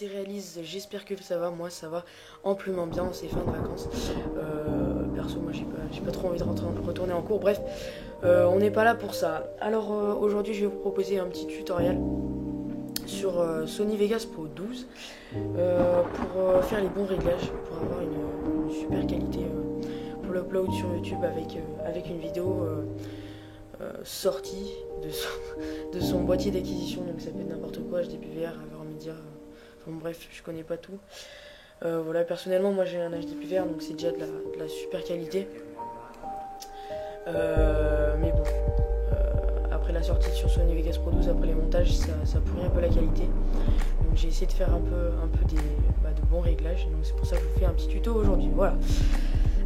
c'est réalise, j'espère que ça va, moi ça va amplement bien, c'est fin de vacances. Perso moi j'ai pas trop envie de retourner en cours, bref, on n'est pas là pour ça. Alors aujourd'hui je vais vous proposer un petit tutoriel sur Sony Vegas Pro 12 pour faire les bons réglages, pour avoir une super qualité pour l'upload sur YouTube avec une vidéo sortie de son boîtier d'acquisition, donc ça peut être n'importe quoi, HDPVR, Aver Media, enfin bref, je connais pas tout. Voilà, personnellement moi j'ai un HDPVR, donc c'est déjà de la super qualité. Mais bon, après la sortie sur Sony Vegas Pro 12, après les montages, ça pourrit un peu la qualité. Donc j'ai essayé de faire un peu de bons réglages, donc c'est pour ça que je vous fais un petit tuto aujourd'hui. Voilà.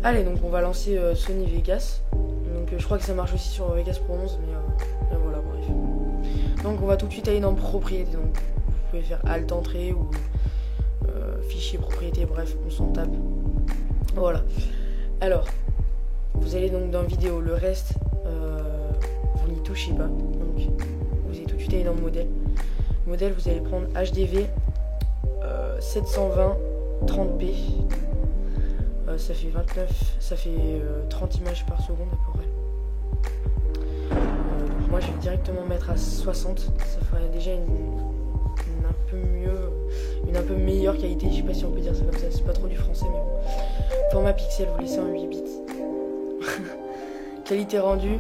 Allez, donc on va lancer Sony Vegas. Donc je crois que ça marche aussi sur Vegas Pro 11, mais voilà, bref. Donc on va tout de suite aller dans propriété. Donc vous pouvez faire Alt Entrée ou fichier propriété, bref, on s'en tape. Voilà. Alors, vous allez donc dans vidéo, le reste, vous n'y touchez pas. Donc vous allez tout de suite aller dans modèle. Modèle, vous allez prendre HDV 720 30p. Ça fait 30 images par seconde à peu près. Donc moi je vais directement mettre à 60, ça ferait déjà une un peu meilleure qualité, je sais pas si on peut dire ça comme ça, c'est pas trop du français mais bon. Format pixel, vous laissez en 8 bits. Qualité rendue.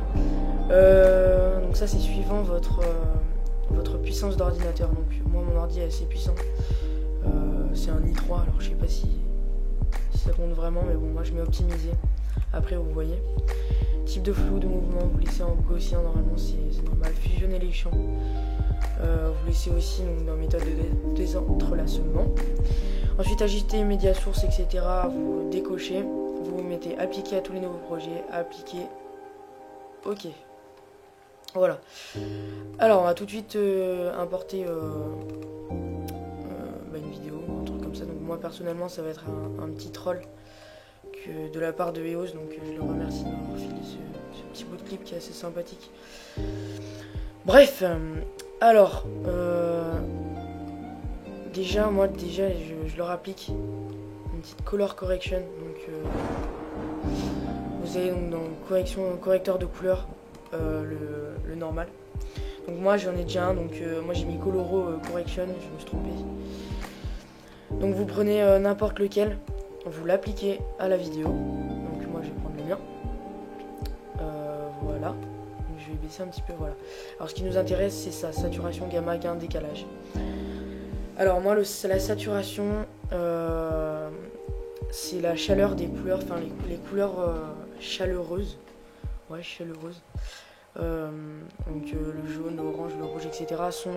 Donc ça c'est suivant votre puissance d'ordinateur. Donc moi mon ordi est assez puissant. C'est un i3, alors je sais pas si ça compte vraiment, mais bon, moi je mets optimisé. Après, vous voyez. Type de flou de mouvement, vous laissez en gaussien, normalement c'est normal. Fusionner les champs. Vous laissez aussi donc, dans méthode de désentrelacement. Ensuite, ajuster médias sources, etc. Vous décochez. Vous mettez appliquer à tous les nouveaux projets. Appliquer. Ok. Voilà. Alors, on va tout de suite importer une vidéo, un truc comme ça. Donc moi personnellement ça va être un petit troll de la part de EOS, donc je le remercie de m'avoir filé ce petit bout de clip qui est assez sympathique. Bref, alors déjà je leur applique une petite color correction. Donc vous allez donc dans correcteur de couleur, le normal. Donc moi j'en ai déjà un, donc moi j'ai mis Coloro Correction, je me suis trompé. Donc vous prenez n'importe lequel, vous l'appliquez à la vidéo. Donc moi je vais prendre le mien. Voilà. Donc je vais baisser un petit peu, voilà. Alors ce qui nous intéresse c'est sa saturation, gamma, gain, décalage. Alors moi la saturation c'est la chaleur des couleurs, enfin les couleurs chaleureuses. Ouais, chaleureuses. Donc le jaune, l'orange, le rouge, etc. sont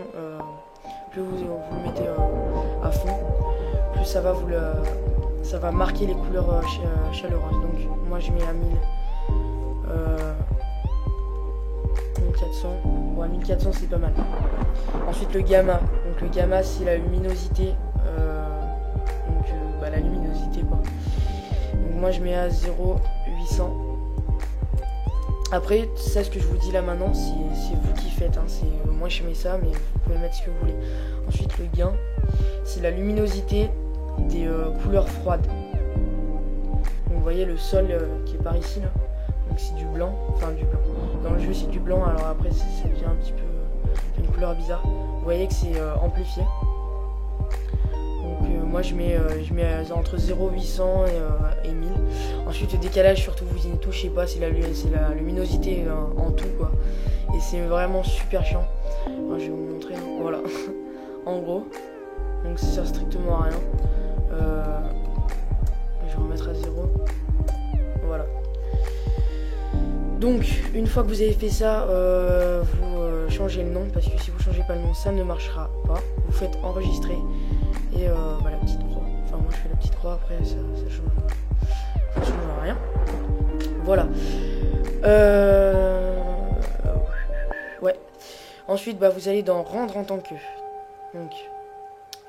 plus vous le mettez à fond, plus ça va marquer les couleurs chaleureuses. Donc moi je mets à 1400. Ouais, 1400 c'est pas mal. Ensuite le gamma. Donc le gamma c'est la luminosité, la luminosité quoi. Donc moi je mets à 0,800. Après, ça ce que je vous dis là maintenant, c'est vous qui faites. Hein. Moi je mets ça, mais vous pouvez mettre ce que vous voulez. Ensuite, le gain, c'est la luminosité des couleurs froides. Donc, vous voyez le sol qui est par ici là. Donc c'est du blanc, enfin du blanc. Dans le jeu c'est du blanc, alors après ça devient un petit peu une couleur bizarre. Vous voyez que c'est amplifié. Donc moi je mets entre 0,800 et 1000. Ensuite le décalage, surtout vous n'y touchez pas, c'est la luminosité en tout quoi. Et c'est vraiment super chiant. Alors, je vais vous montrer, voilà. En gros, donc ça sert strictement à rien. Je vais remettre à 0. Voilà. Donc une fois que vous avez fait ça, vous changez le nom, parce que si vous changez pas le nom ça ne marchera pas. Vous faites enregistrer et la petite croix. Enfin moi je fais la petite croix, après ça change rien. Voilà. Ouais. Ensuite vous allez dans rendre en tant que. Donc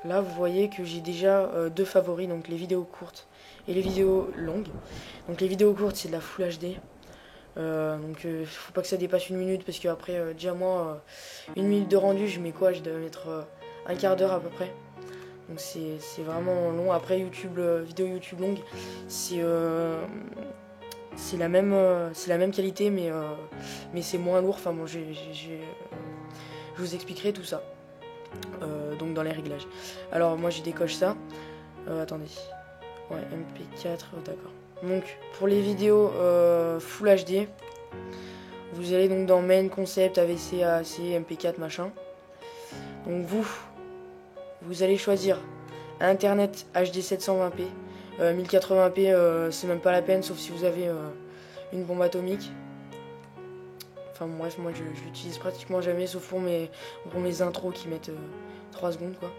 là vous voyez que j'ai déjà deux favoris, donc les vidéos courtes et les vidéos longues. Donc les vidéos courtes c'est de la Full HD. Faut pas que ça dépasse une minute, parce que après déjà moi une minute de rendu je mets quoi, je dois mettre un quart d'heure à peu près. Donc c'est vraiment long. Après YouTube, vidéo YouTube longue, c'est la même qualité, mais c'est moins lourd. Enfin bon, je vous expliquerai tout ça. Donc dans les réglages. Alors moi j'ai décoche ça. Attendez. Ouais, MP4, d'accord. Donc pour les vidéos Full HD, vous allez donc dans Main, Concept, AVC, AAC, MP4, machin. Donc vous allez choisir Internet HD 720p. 1080p, c'est même pas la peine, sauf si vous avez une bombe atomique. Enfin bon, bref, moi je l'utilise pratiquement jamais, sauf pour mes intros qui mettent 3 secondes, quoi.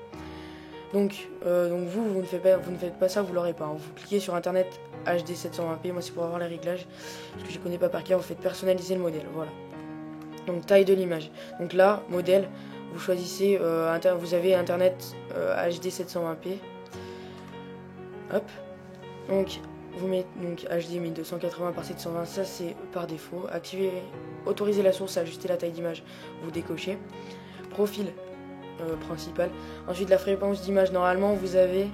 Donc vous ne faites pas ça, vous l'aurez pas. Hein. Vous cliquez sur Internet HD 720p, moi c'est pour avoir les réglages, parce que je connais pas par cœur, vous faites personnaliser le modèle, voilà. Donc taille de l'image. Donc là, modèle, vous choisissez, vous avez Internet HD 720p. Hop. Donc vous mettez HD 1280 par 720, ça c'est par défaut. Activez, autorisez la source à ajuster la taille d'image, vous décochez. Profil principal. Ensuite la fréquence d'image, normalement vous avez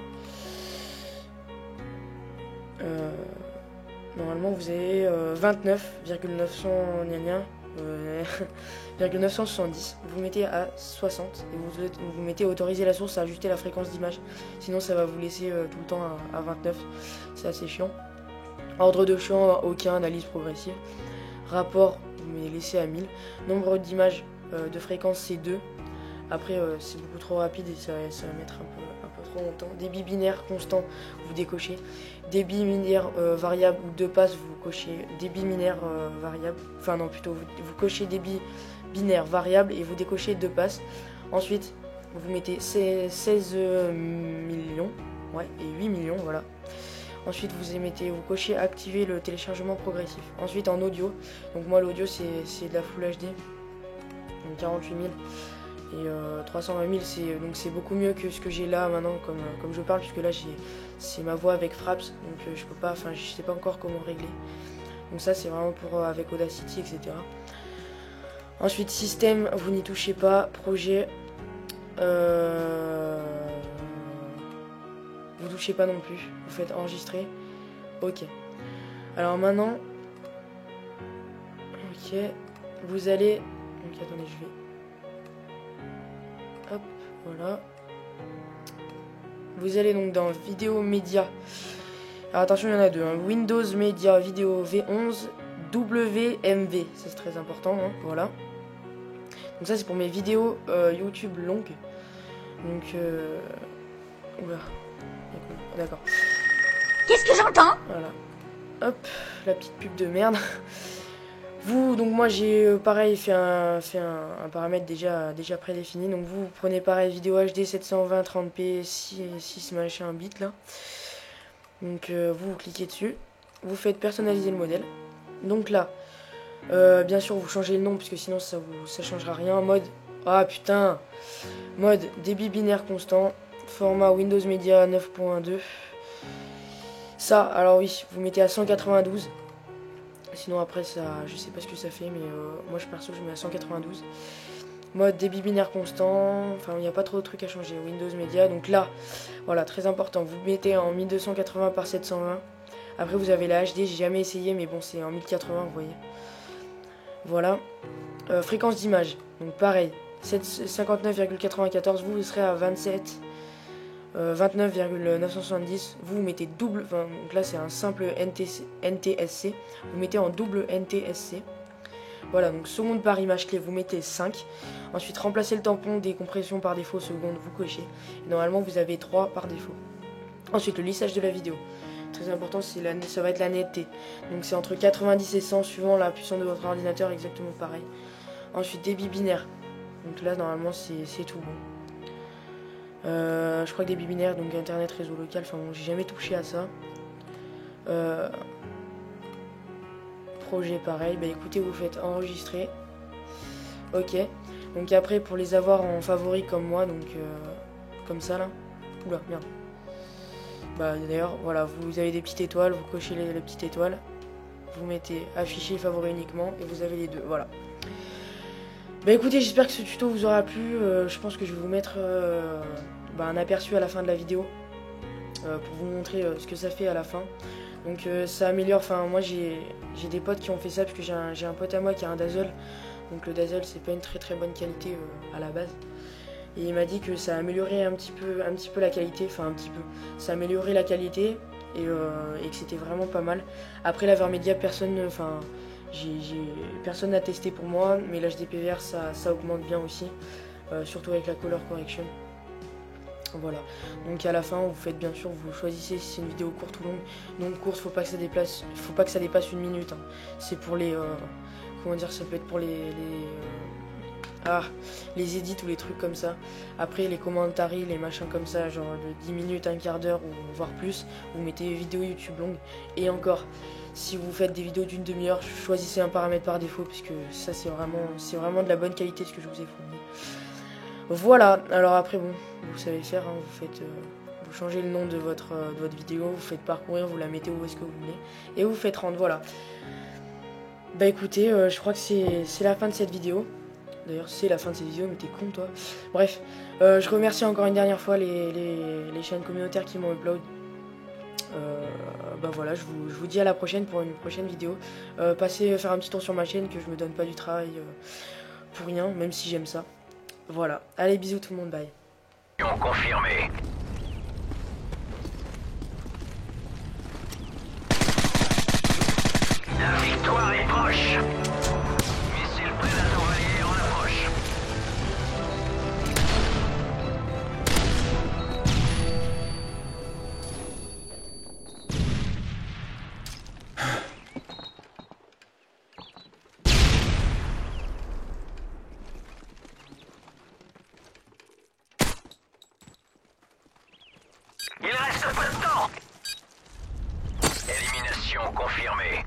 29,970. Vous mettez à 60 et vous mettez autoriser la source à ajuster la fréquence d'image. Sinon ça va vous laisser tout le temps à 29. C'est assez chiant. Ordre de champ, aucun, analyse progressive. Rapport, vous me laissez à 1000. Nombre d'images de fréquence, c'est 2. Après c'est beaucoup trop rapide et ça va mettre un peu trop longtemps. Débit binaire constant, vous décochez. Débit binaire variable ou 2 passes, vous cochez débit binaire variable. Enfin non, plutôt vous cochez débit binaire variable et vous décochez 2 passes. Ensuite vous mettez 16 millions, ouais, et 8 millions, voilà. Ensuite vous cochez activer le téléchargement progressif. Ensuite en audio, donc moi l'audio c'est de la Full HD, donc 48 000. Et 320 000, c'est beaucoup mieux que ce que j'ai là maintenant, comme je parle, puisque là c'est ma voix avec Fraps, donc je peux pas, enfin je sais pas encore comment régler. Donc ça c'est vraiment pour avec Audacity, etc. Ensuite système, vous n'y touchez pas. Projet, vous touchez pas non plus. Vous faites enregistrer. Ok. Alors maintenant, ok, vous allez. Donc attendez, je vais. Hop, voilà. Vous allez donc dans Vidéo Média. Alors attention, il y en a deux. Hein. Windows Media Vidéo V11 WMV. Ça c'est très important. Hein. Voilà. Donc ça c'est pour mes vidéos YouTube longues. Donc oula. D'accord. Qu'est-ce que j'entends? Voilà. Hop, la petite pub de merde. Donc moi j'ai pareil fait un paramètre déjà prédéfini. Donc vous prenez pareil vidéo HD 720 30p 6 machin bits là. Donc vous cliquez dessus, vous faites personnaliser le modèle. Donc là, bien sûr vous changez le nom puisque sinon ça changera rien. Mode, ah putain, mode débit binaire constant, format Windows Media 9.2. Ça, alors oui, vous mettez à 192. Sinon après ça, je sais pas ce que ça fait, mais moi perso je mets à 192. Mode débit binaire constant, enfin il n'y a pas trop de trucs à changer. Windows Media, donc là, voilà, très important, vous mettez en 1280 par 720. Après vous avez la HD, j'ai jamais essayé, mais bon c'est en 1080, vous voyez. Voilà. Fréquence d'image, donc pareil, 59,94, vous serez à 29,970, vous mettez double, enfin, donc là c'est un simple NTSC, vous mettez en double NTSC. Voilà, donc seconde par image clé, vous mettez 5. Ensuite, remplacez le tampon des compressions par défaut, seconde, vous cochez. Et normalement, vous avez 3 par défaut. Ensuite, le lissage de la vidéo. Très important, ça va être la netteté. Donc c'est entre 90 et 100, suivant la puissance de votre ordinateur, exactement pareil. Ensuite, débit binaire. Donc là, normalement, c'est tout bon. Je crois que débit binaire, donc internet, réseau local, enfin bon, j'ai jamais touché à ça. Projet pareil, bah écoutez, vous faites enregistrer. Ok, donc après pour les avoir en favori comme moi, donc comme ça là. Oula, merde. Bah d'ailleurs, voilà, vous avez des petites étoiles, vous cochez les petites étoiles. Vous mettez afficher favori uniquement et vous avez les deux, voilà. Bah écoutez, j'espère que ce tuto vous aura plu. Je pense que je vais vous mettre un aperçu à la fin de la vidéo pour vous montrer ce que ça fait à la fin. Donc ça améliore, enfin moi j'ai des potes qui ont fait ça parce que j'ai un pote à moi qui a un Dazzle. Donc le Dazzle c'est pas une très bonne qualité à la base. Et il m'a dit que ça améliorait un petit peu la qualité, enfin un petit peu. Ça améliorait la qualité et que c'était vraiment pas mal. Après la VRmedia, personne n'a testé pour moi, mais l'HDPVR ça augmente bien aussi, surtout avec la color correction. Voilà, donc à la fin vous faites bien sûr, vous choisissez si c'est une vidéo courte ou longue. Donc courte, faut pas que ça dépasse 1 minute, hein. C'est pour les comment dire, ça peut être pour les edits ou les trucs comme ça. Après les commentaires, les machins comme ça, genre de 10 minutes, un quart d'heure ou voire plus, vous mettez vidéo YouTube longue. Et encore, si vous faites des vidéos d'une demi-heure, choisissez un paramètre par défaut, puisque ça c'est vraiment de la bonne qualité ce que je vous ai fourni. Voilà, alors après bon, vous savez faire, hein, vous changez le nom de votre vidéo, vous faites parcourir, vous la mettez où est-ce que vous voulez, et vous faites rendre, voilà. Bah écoutez, je crois que c'est la fin de cette vidéo. D'ailleurs c'est la fin de cette vidéo, mais t'es con toi. Bref, je remercie encore une dernière fois les chaînes communautaires qui m'ont upload. Bah voilà, je vous dis à la prochaine pour une prochaine vidéo. Passez faire un petit tour sur ma chaîne, que je me donne pas du travail pour rien, même si j'aime ça. Voilà, allez bisous tout le monde, bye. Confirmé. La victoire est proche. Missile Predator allié en approche. Il reste peu de temps. Élimination confirmée.